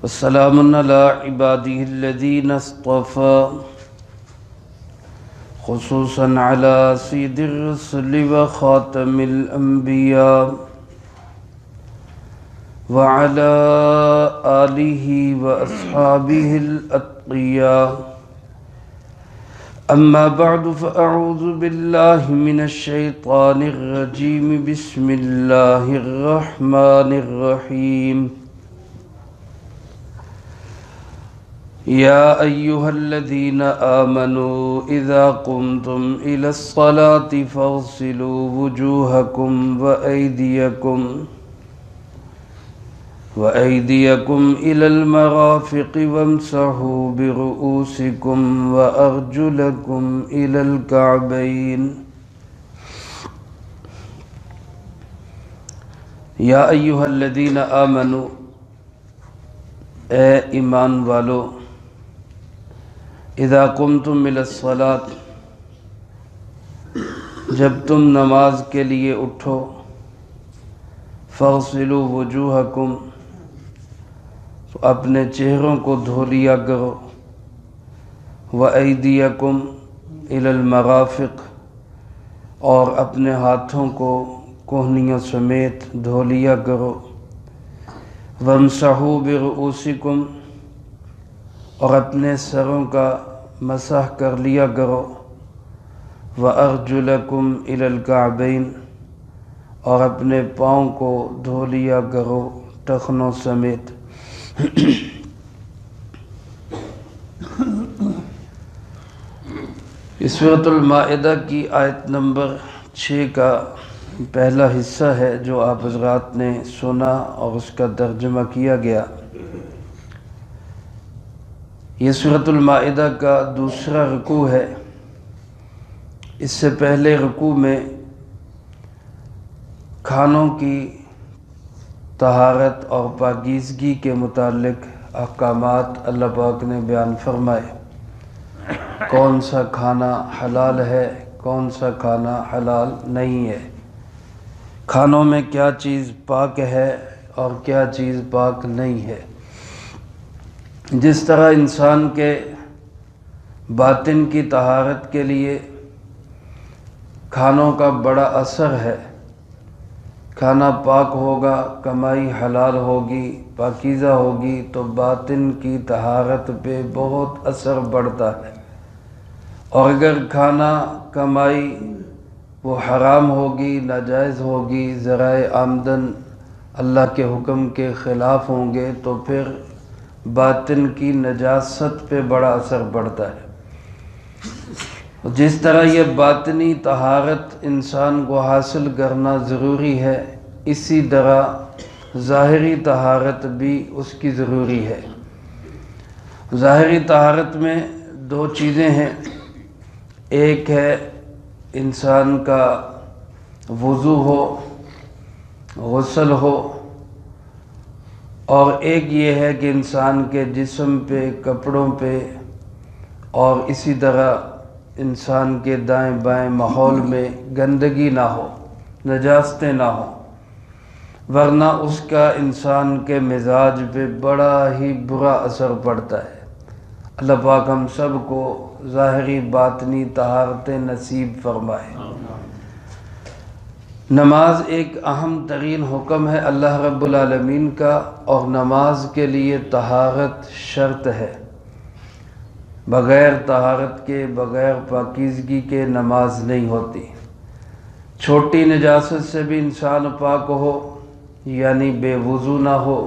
وسلام على عباده الذين اصطفى خصوصا على سيد الرسل وخاتم الأنبياء وعلى آله وأصحابه الأتقياء. أما بعد فأعوذ بالله من الشيطان الرجيم. بسم الله الرحمن الرحيم. يا أيها الذين آمنوا إذا قمتم إلى الصلاة فاغسلوا وجوهكم وأيديكم إلى المرافق وامسحوا برؤوسكم وأرجلكم إلى الكعبين. يا أيها الذين آمنوا، اے ایمان والو، اذا قمتم الى الصلاة، جب تم نماز کے لیے اٹھو، فاغسلوا وجوہکم، تو اپنے چہروں کو دھو لیا کرو، وَأَيْدِيَكُمْ إِلَى الْمَرَافِقِ، اور اپنے ہاتھوں کو کوہنیوں سمیت دھو لیا کرو، وَامْسَحُوا بِرُؤُوسِكُمْ، اور اپنے سروں کا مسح کر لیا کرو، وَأَرْجُلَكُمْ إِلَى الْكَعْبَيْنِ، اور اپنے پاؤں کو دھو لیا کرو ٹخنوں سمیت۔ اس سورۃ المائدہ کی آیت نمبر 6 کا پہلا حصہ ہے جو آپ حضرات نے سنا اور اس کا ترجمہ کیا گیا۔ یہ سورۃ المائدہ کا دوسرا رکوع ہے۔ اس سے پہلے رکوع میں کھانوں کی طہارت اور پاکیزگی کے متعلق احکامات اللہ پاک نے بیان فرمائے۔ کون سا کھانا حلال ہے، کون سا کھانا حلال نہیں ہے، کھانوں میں کیا چیز پاک ہے اور کیا چیز پاک نہیں ہے۔ جس طرح انسان کے باطن کی طہارت کے لیے کھانوں کا بڑا اثر ہے، کھانا پاک ہوگا، کمائی حلال ہوگی، پاکیزہ ہوگی تو باطن کی طہارت پہ بہت اثر پڑتا ہے، اور اگر کھانا کمائی وہ حرام ہوگی، ناجائز ہوگی، ذرائع آمدن اللہ کے حکم کے خلاف ہوں گے تو پھر باطن کی نجاست پہ بڑا اثر پڑتا ہے۔ جس طرح یہ باطنی طہارت انسان کو حاصل کرنا ضروری ہے، اسی طرح ظاہری طہارت بھی اس کی ضروری ہے۔ ظاہری طہارت میں دو چیزیں ہیں، ایک ہے انسان کا وضو ہو، غسل ہو، اور ایک یہ ہے کہ انسان کے جسم پہ، کپڑوں پہ اور اسی طرح انسان کے دائیں بائیں ماحول میں گندگی نہ ہو، نجاستیں نہ ہوں، ورنہ اس کا انسان کے مزاج پہ بڑا ہی برا اثر پڑتا ہے۔ اللہ پاک ہم سب کو ظاہری باطنی طہارتیں نصیب فرمائے۔ نماز ایک اہم ترین حکم ہے اللہ رب العالمین کا، اور نماز کے لیے طہارت شرط ہے۔ بغیر طہارت کے، بغیر پاکیزگی کے نماز نہیں ہوتی۔ چھوٹی نجاست سے بھی انسان پاک ہو، یعنی بے وضو نہ ہو،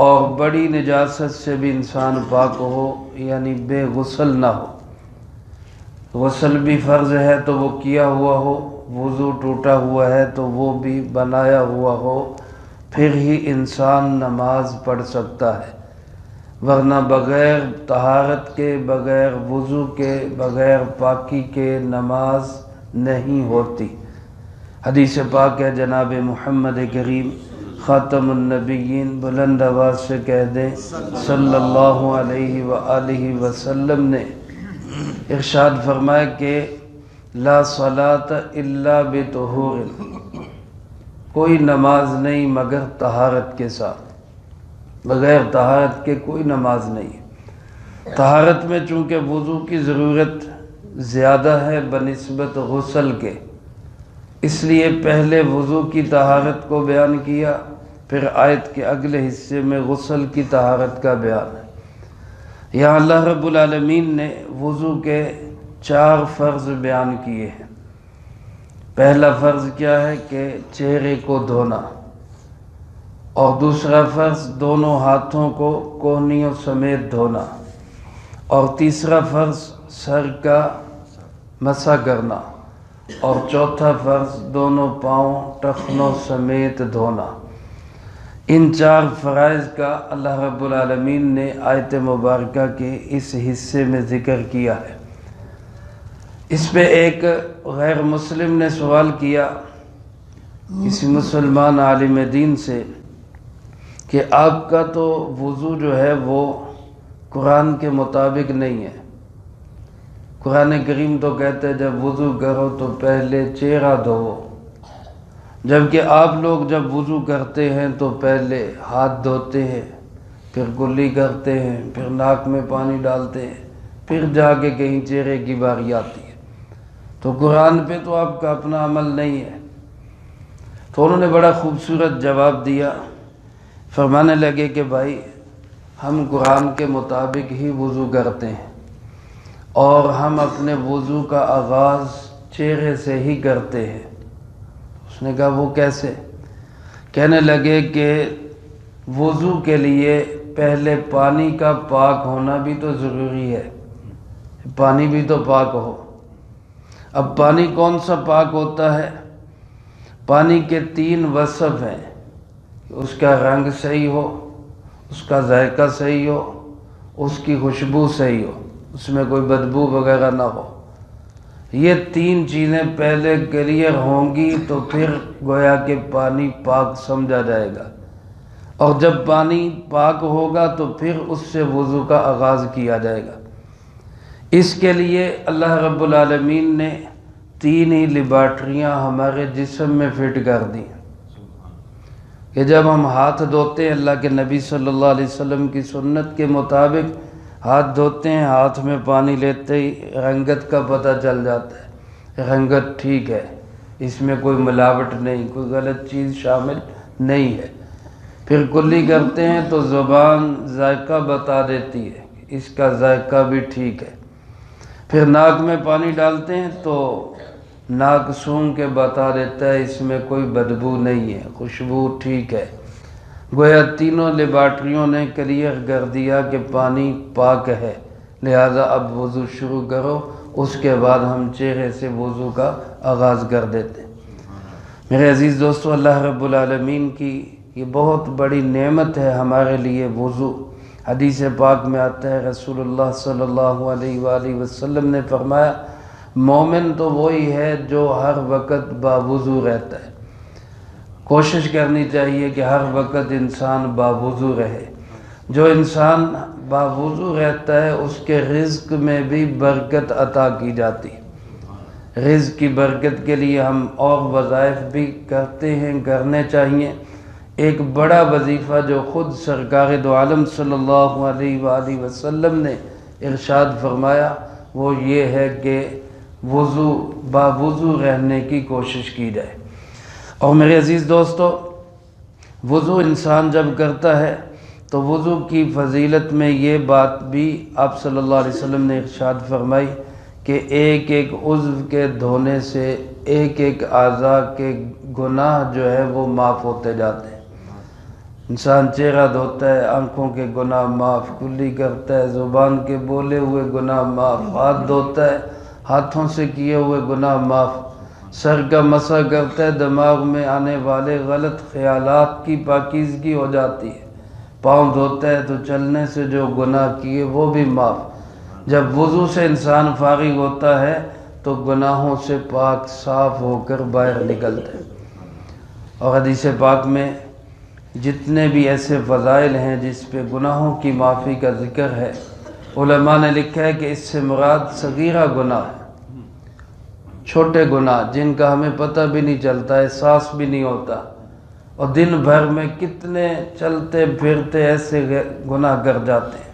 اور بڑی نجاست سے بھی انسان پاک ہو، یعنی بے غسل نہ ہو۔ غسل بھی فرض ہے تو وہ کیا ہوا ہو، وضو ٹوٹا ہوا ہے تو وہ بھی بنایا ہوا ہو، پھر ہی انسان نماز پڑھ سکتا ہے، ورنہ بغیر طہارت کے، بغیر وضو کے، بغیر پاکی کے نماز نہیں ہوتی۔ حدیث پاک ہے، جناب محمد کریم خاتم النبیین بلند آواز سے کہہ دیں صلی اللہ علیہ وآلہ وسلم نے ارشاد فرمایا کہ لا صلاۃ الا بطہور، کوئی نماز نہیں مگر طہارت کے ساتھ، بغیر طہارت کے کوئی نماز نہیں ہے۔ طہارت میں چونکہ وضو کی ضرورت زیادہ ہے بنسبت غسل کے، اس لیے پہلے وضو کی طہارت کو بیان کیا، پھر آیت کے اگلے حصے میں غسل کی طہارت کا بیان ہے۔ یہاں اللہ رب العالمین نے وضو کے 4 فرض بیان کیے ہیں۔ پہلا فرض کیا ہے کہ چہرے کو دھونا، اور دوسرا فرض دونوں ہاتھوں کو کوہنیوں سمیت دھونا، اور تیسرا فرض سر کا مسح کرنا، اور چوتھا فرض دونوں پاؤں ٹخنوں سمیت دھونا۔ ان 4 فرائض کا اللہ رب العالمین نے آیت مبارکہ کے اس حصے میں ذکر کیا ہے۔ اس پہ ایک غیر مسلم نے سوال کیا کسی مسلمان عالم دین سے کہ آپ کا تو وضو جو ہے وہ قرآن کے مطابق نہیں ہے۔ قرآن کریم تو کہتے ہیں جب وضو کرو تو پہلے چہرہ دھوؤ، جبکہ آپ لوگ جب وضو کرتے ہیں تو پہلے ہاتھ دھوتے ہیں، پھر کلی کرتے ہیں، پھر ناک میں پانی ڈالتے ہیں، پھر جا کے کہیں چہرے کی باری آتی ہے۔ تو قرآن پہ تو آپ کا اپنا عمل نہیں ہے۔ تو انہوں نے بڑا خوبصورت جواب دیا، فرمانے لگے کہ بھائی ہم قرآن کے مطابق ہی وضو کرتے ہیں، اور ہم اپنے وضو کا آغاز چہرے سے ہی کرتے ہیں۔ اس نے کہا وہ کیسے؟ کہنے لگے کہ وضو کے لیے پہلے پانی کا پاک ہونا بھی تو ضروری ہے، پانی بھی تو پاک ہو۔ اب پانی کون سا پاک ہوتا ہے؟ پانی کے 3 وصف ہیں، اس کا رنگ صحیح ہو، اس کا ذائقہ صحیح ہو، اس کی خوشبو صحیح ہو، اس میں کوئی بدبو وغیرہ نہ ہو۔ یہ 3 چیزیں پہلے کلیئر ہوں گی تو پھر گویا کہ پانی پاک سمجھا جائے گا، اور جب پانی پاک ہوگا تو پھر اس سے وضو کا آغاز کیا جائے گا۔ اس کے لیے اللہ رب العالمین نے 3 ہی لیبارٹریاں ہمارے جسم میں فٹ کر دی کہ جب ہم ہاتھ دھوتے ہیں، اللہ کے نبی صلی اللہ علیہ وسلم کی سنت کے مطابق ہاتھ دھوتے ہیں، ہاتھ میں پانی لیتے ہی رنگت کا پتہ چل جاتا ہے، رنگت ٹھیک ہے، اس میں کوئی ملاوٹ نہیں، کوئی غلط چیز شامل نہیں ہے۔ پھر کلی کرتے ہیں تو زبان ذائقہ بتا دیتی ہے، اس کا ذائقہ بھی ٹھیک ہے۔ پھر ناک میں پانی ڈالتے ہیں تو ناک سونگھ کے بتا دیتا ہے اس میں کوئی بدبو نہیں ہے، خوشبو ٹھیک ہے۔ گویا تینوں لیبارٹریوں نے کلیئر کر دیا کہ پانی پاک ہے، لہذا اب وضو شروع کرو۔ اس کے بعد ہم چہرے سے وضو کا آغاز کر دیتے ہیں۔ میرے عزیز دوستو، اللہ رب العالمین کی یہ بہت بڑی نعمت ہے ہمارے لیے وضو۔ حدیث پاک میں آتا ہے، رسول اللہ صلی اللہ علیہ وآلہ وسلم نے فرمایا مومن تو وہی ہے جو ہر وقت باوضو رہتا ہے۔ کوشش کرنی چاہیے کہ ہر وقت انسان باوضو رہے۔ جو انسان باوضو رہتا ہے اس کے رزق میں بھی برکت عطا کی جاتی ہے۔ رزق کی برکت کے لیے ہم اور وظائف بھی کرتے ہیں، کرنے چاہیے۔ ایک بڑا وظیفہ جو خود سرکار دو عالم صلی اللہ علیہ وآلہ وسلم نے ارشاد فرمایا وہ یہ ہے کہ باوضو رہنے کی کوشش کی جائے۔ اور میرے عزیز دوستو، وضو انسان جب کرتا ہے تو وضو کی فضیلت میں یہ بات بھی آپ صلی اللہ علیہ وسلم نے ارشاد فرمائی کہ ایک ایک عضو کے دھونے سے ایک ایک اعضاء کے گناہ جو ہے وہ معاف ہوتے جاتے ہیں۔ انسان چہرہ دھوتا ہے، آنکھوں کے گناہ معاف، کلی کرتا ہے، زبان کے بولے ہوئے گناہ معاف، ہاتھ دھوتا ہے، ہاتھوں سے کیے ہوئے گناہ معاف، سر کا مسح کرتا ہے، دماغ میں آنے والے غلط خیالات کی پاکیزگی ہو جاتی ہے، پاؤں دھوتا ہے تو چلنے سے جو گناہ کیے وہ بھی معاف۔ جب وضو سے انسان فارغ ہوتا ہے تو گناہوں سے پاک صاف ہو کر باہر نکلتا ہے۔ اور حدیث پاک میں جتنے بھی ایسے فضائل ہیں جس پہ گناہوں کی معافی کا ذکر ہے، علماء نے لکھا ہے کہ اس سے مراد صغیرہ گناہ ہے، چھوٹے گناہ جن کا ہمیں پتہ بھی نہیں چلتا، احساس بھی نہیں ہوتا، اور دن بھر میں کتنے چلتے پھرتے ایسے گناہ کر جاتے ہیں۔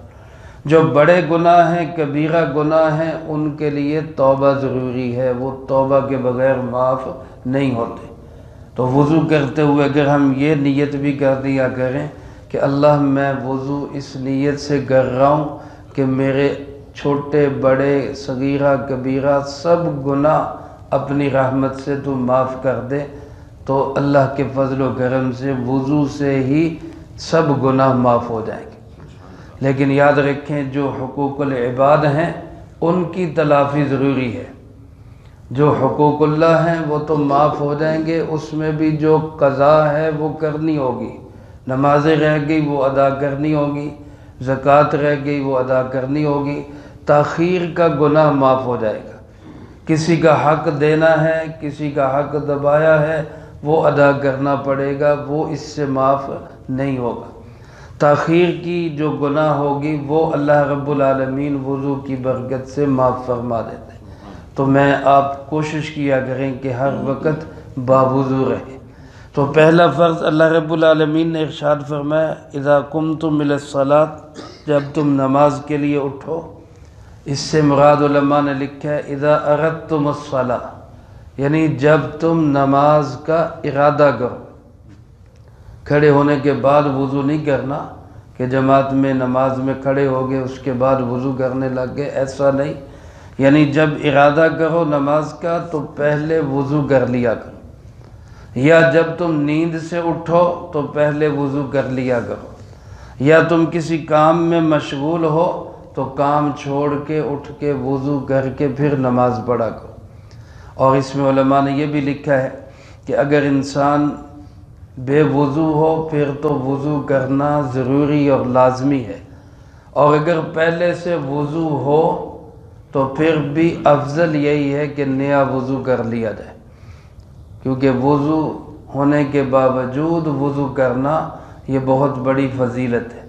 جو بڑے گناہ ہیں، کبیرہ گناہ ہیں، ان کے لیے توبہ ضروری ہے، وہ توبہ کے بغیر معاف نہیں ہوتے۔ تو وضو کرتے ہوئے اگر ہم یہ نیت بھی کر دیا کریں کہ اللہ میں وضو اس نیت سے کر رہا ہوں کہ میرے چھوٹے بڑے صغیرہ کبیرہ سب گناہ اپنی رحمت سے تو معاف کر دے، تو اللہ کے فضل و کرم سے وضو سے ہی سب گناہ معاف ہو جائیں گے۔ لیکن یاد رکھیں جو حقوق العباد ہیں ان کی تلافی ضروری ہے۔ جو حقوق اللہ ہیں وہ تو معاف ہو جائیں گے، اس میں بھی جو قضا ہے وہ کرنی ہوگی۔ نمازیں رہ گئی وہ ادا کرنی ہوگی، زکوٰۃ رہ گئی وہ ادا کرنی ہوگی۔ تاخیر کا گناہ معاف ہو جائے گا۔ کسی کا حق دینا ہے، کسی کا حق دبایا ہے، وہ ادا کرنا پڑے گا، وہ اس سے معاف نہیں ہوگا۔ تاخیر کی جو گناہ ہوگی وہ اللہ رب العالمین وضو کی برکت سے معاف فرما دیتے ہیں۔ تو میں آپ کوشش کیا کریں کہ ہر وقت باوضو رہیں۔ تو پہلا فرض اللہ رب العالمین نے ارشاد فرمایا اذا قمتم الی الصلاۃ، جب تم نماز کے لیے اٹھو۔ اس سے مراد علماء نے لکھا ہے اذا اردتم الصلاۃ، یعنی جب تم نماز کا ارادہ کرو۔ کھڑے ہونے کے بعد وضو نہیں کرنا کہ جماعت میں نماز میں کھڑے ہو گئے اس کے بعد وضو کرنے لگ گئے، ایسا نہیں۔ یعنی جب ارادہ کرو نماز کا تو پہلے وضو کر لیا کرو، یا جب تم نیند سے اٹھو تو پہلے وضو کر لیا کرو، یا تم کسی کام میں مشغول ہو تو کام چھوڑ کے اٹھ کے وضو کر کے پھر نماز پڑھا کرو۔ اور اس میں علماء نے یہ بھی لکھا ہے کہ اگر انسان بے وضو ہو پھر تو وضو کرنا ضروری اور لازمی ہے، اور اگر پہلے سے وضو ہو تو پھر بھی افضل یہی ہے کہ نیا وضو کر لیا جائے، کیونکہ وضو ہونے کے باوجود وضو کرنا یہ بہت بڑی فضیلت ہے۔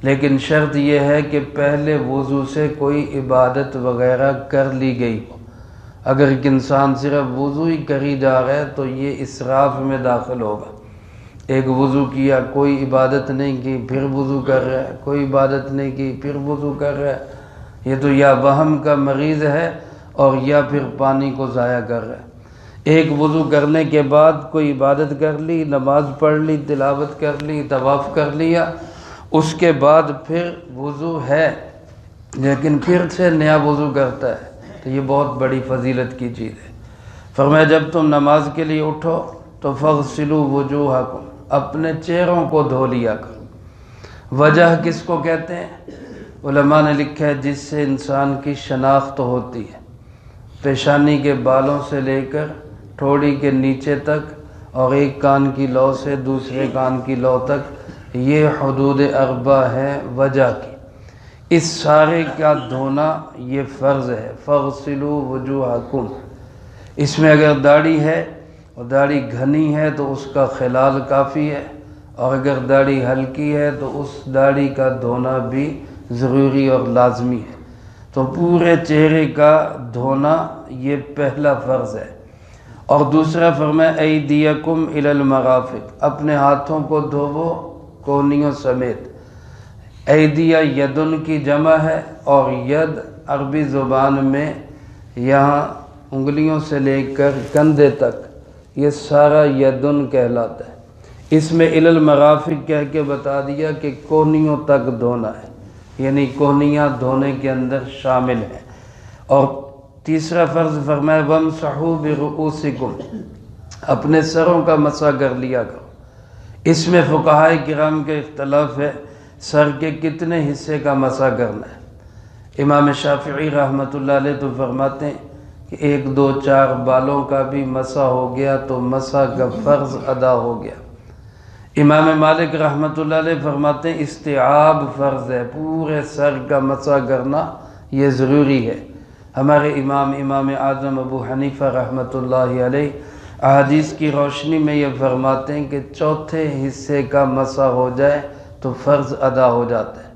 لیکن شرط یہ ہے کہ پہلے وضو سے کوئی عبادت وغیرہ کر لی گئی ہو۔ اگر ایک انسان صرف وضو ہی کری جا رہا ہے تو یہ اسراف میں داخل ہوگا۔ ایک وضو کیا، کوئی عبادت نہیں کی، پھر وضو کر رہا ہے، کوئی عبادت نہیں کی، پھر وضو کر رہا ہے، یہ تو یا وہم کا مریض ہے اور یا پھر پانی کو ضائع کر رہا ہے۔ ایک وضو کرنے کے بعد کوئی عبادت کر لی، نماز پڑھ لی، تلاوت کر لی، طواف کر لیا، اس کے بعد پھر وضو ہے لیکن پھر سے نیا وضو کرتا ہے تو یہ بہت بڑی فضیلت کی چیز ہے۔ فرمایا جب تم نماز کے لیے اٹھو تو فاغسلوا وجوہکم، اپنے چہروں کو دھو لیا کرو۔ وجہ کس کو کہتے ہیں؟ علماء نے لکھا ہے جس سے انسان کی شناخت ہوتی ہے، پیشانی کے بالوں سے لے کر ٹھوڑی کے نیچے تک اور ایک کان کی لو سے دوسرے کان کی لو تک، یہ حدود اربع ہے وجہ کی۔ اس سارے کا دھونا یہ فرض ہے۔ فاغسلوا وجوہکم، اس میں اگر داڑھی ہے اور داڑھی گھنی ہے تو اس کا خلال کافی ہے، اور اگر داڑھی ہلکی ہے تو اس داڑھی کا دھونا بھی ضروری اور لازمی ہے۔ تو پورے چہرے کا دھونا یہ پہلا فرض ہے۔ اور دوسرا فرمایا ایدیکم الی المرافق، اپنے ہاتھوں کو دھوو کونیوں سمیت۔ ایدیہ یدن کی جمع ہے، اور ید عربی زبان میں یہاں انگلیوں سے لے کر کندھے تک یہ سارا یدن کہلاتا ہے۔ اس میں الی المرافق کہہ کے بتا دیا کہ کونیوں تک دھونا ہے، یعنی کونیاں دھونے کے اندر شامل ہیں۔ اور تیسرا فرض فرمایا وامسحوا برؤوسکم، اپنے سروں کا مسح کر لیا کرو۔ اس میں فقہائے کرام کے اختلاف ہے سر کے کتنے حصے کا مسح کرنا ہے۔ امام شافعی رحمۃ اللہ علیہ تو فرماتے ہیں کہ 1 2 4 بالوں کا بھی مسح ہو گیا تو مسح کا فرض ادا ہو گیا۔ امام مالک رحمۃ اللہ علیہ فرماتے ہیں استیعاب فرض ہے، پورے سر کا مسح کرنا یہ ضروری ہے۔ ہمارے امام اعظم ابو حنیفہ رحمۃ اللہ علیہ احادیث کی روشنی میں یہ فرماتے ہیں کہ چوتھے حصے کا مسح ہو جائے تو فرض ادا ہو جاتا ہے،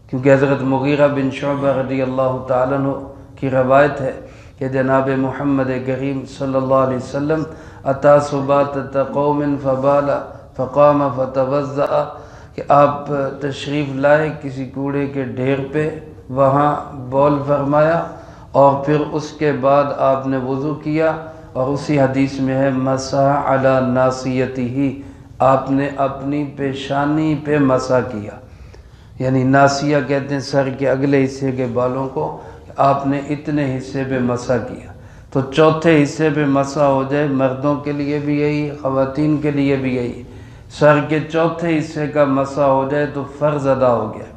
کیونکہ حضرت مغیرہ بن شعبہ رضی اللہ تعالیٰ عنہ کی روایت ہے کہ جناب محمد کریم صلی اللہ علیہ وسلم اتا صبات قوم فقام فتوضأ کہ آپ تشریف لائے کسی کوڑے کے ڈھیر پہ، وہاں بول فرمایا، اور پھر اس کے بعد آپ نے وضو کیا، اور اسی حدیث میں ہے مسح علی ناصیتہ، آپ نے اپنی پیشانی پہ مسح کیا، یعنی ناصیہ کہتے ہیں سر کے اگلے حصے کے بالوں کو، آپ نے اتنے حصے پہ مسح کیا۔ تو چوتھے حصے پہ مسح ہو جائے، مردوں کے لیے بھی یہی، خواتین کے لیے بھی یہی، سر کے چوتھے حصے کا مسح ہو جائے تو فرض ادا ہو گیا۔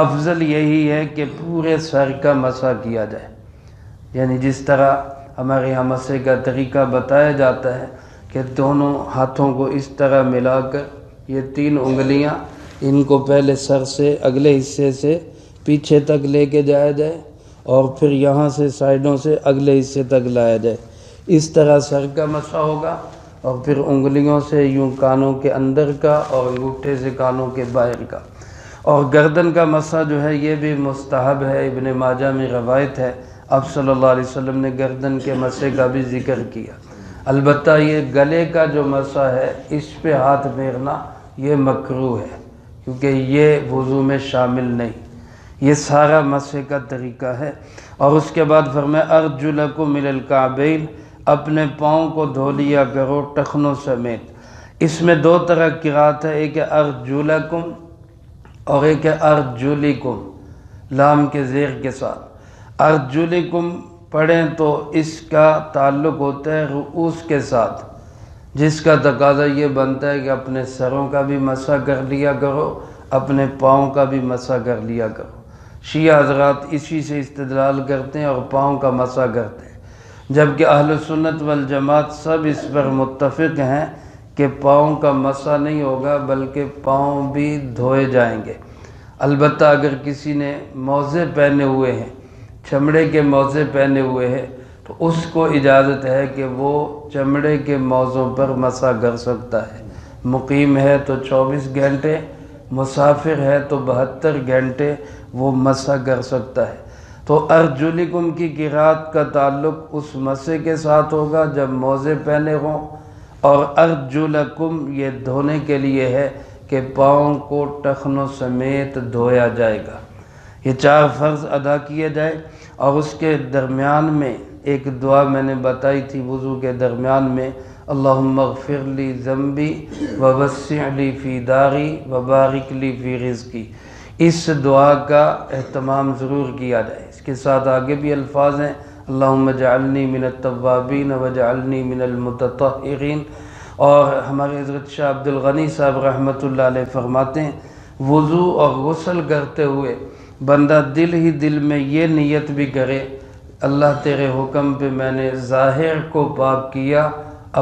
افضل یہی ہے کہ پورے سر کا مسح کیا جائے، یعنی جس طرح ہمارے یہاں مسح کا طریقہ بتایا جاتا ہے کہ دونوں ہاتھوں کو اس طرح ملا کر یہ 3 انگلیاں، ان کو پہلے سر سے اگلے حصے سے پیچھے تک لے کے جایا جائے، اور پھر یہاں سے سائیڈوں سے اگلے حصے تک لایا جائے، اس طرح سر کا مسح ہوگا، اور پھر انگلیوں سے یوں کانوں کے اندر کا اور انگوٹھے سے کانوں کے باہر کا۔ اور گردن کا مسح جو ہے یہ بھی مستحب ہے، ابن ماجہ میں روایت ہے، آپ صلی اللہ علیہ وسلم نے گردن کے مسح کا بھی ذکر کیا۔ البتہ یہ گلے کا جو مسح ہے اس پہ ہاتھ پھیرنا یہ مکروہ ہے، کیونکہ یہ وضو میں شامل نہیں، یہ سارا مسح کا طریقہ ہے۔ اور اس کے بعد فرمایا ارجلکم الی الکعبین، اپنے پاؤں کو دھو لیا کرو ٹخنوں سمیت۔ اس میں 2 طرح قرات ہے، ایک ہے ارجلکم اور ایک ہے ارجلکم، لام کے زیر کے ساتھ۔ ارجلکم پڑھیں تو اس کا تعلق ہوتا ہے رؤوس کے ساتھ، جس کا تقاضا یہ بنتا ہے کہ اپنے سروں کا بھی مسح کر لیا کرو، اپنے پاؤں کا بھی مسح کر لیا کرو۔ شیعہ حضرات اسی سے استدلال کرتے ہیں اور پاؤں کا مسح کرتے ہیں، جبکہ اہل سنت والجماعت سب اس پر متفق ہیں کہ پاؤں کا مسح نہیں ہوگا بلکہ پاؤں بھی دھوئے جائیں گے۔ البتہ اگر کسی نے موزے پہنے ہوئے ہیں، چمڑے کے موزے پہنے ہوئے ہیں، تو اس کو اجازت ہے کہ وہ چمڑے کے موزوں پر مسح کر سکتا ہے۔ مقیم ہے تو 24 گھنٹے، مسافر ہے تو 72 گھنٹے وہ مسح کر سکتا ہے۔ تو ارجلکم کی قرات کا تعلق اس مسح کے ساتھ ہوگا جب موزے پہنے ہوں، اور ارجلکم یہ دھونے کے لیے ہے کہ پاؤں کو ٹخنوں سمیت دھویا جائے گا۔ یہ 4 فرض ادا کیے جائے، اور اس کے درمیان میں ایک دعا میں نے بتائی تھی وضو کے درمیان میں، اللہم اغفر لی ذنبی ووسع لی فی داری وبارک لی فی رزقی، اس دعا کا اہتمام ضرور کیا جائے۔ اس کے ساتھ آگے بھی الفاظ ہیں، اللہم اجعلنی من التوابین واجعلنی من المتطہرین۔ اور ہمارے حضرت شاہ عبد الغنی صاحب رحمۃ اللہ علیہ فرماتے ہیں وضو اور غسل کرتے ہوئے بندہ دل ہی دل میں یہ نیت بھی کرے، اللہ تیرے حکم پہ میں نے ظاہر کو پاک کیا،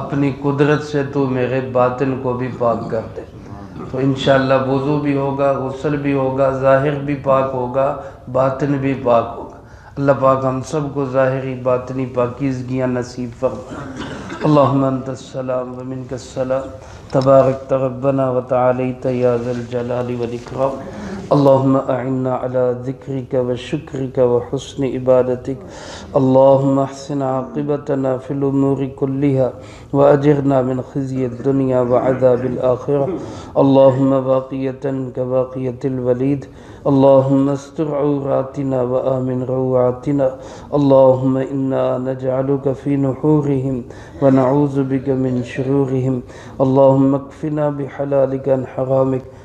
اپنی قدرت سے تو میرے باطن کو بھی پاک کر دے، تو انشاءاللہ وضو بھی ہوگا، غسل بھی ہوگا، ظاہر بھی پاک ہوگا، باطن بھی پاک ہوگا۔ اللہ پاک ہم سب کو ظاہری باطنی پاکیزگیاں نصیب فرمائے۔ اللہم انت السلام ومنک السلام، تبارکت ربنا وتعالیت یا ذا الجلال والاکرام۔ اللہم اعنا علی ذکرک وشکرک وحسن عبادتک، اللہم احسن عاقبتنا فی الامور کلہا واجرنا من خزی الدنیا وعذاب الآخرہ، اللہم باقیتا کباقیت الولید، اللہم استر عوراتنا وآمن روعاتنا، اللہم انا نجعلک فی نحورہم ونعوذ بک من شرورہم، اللہم اکفنا بحلالک عن حرامک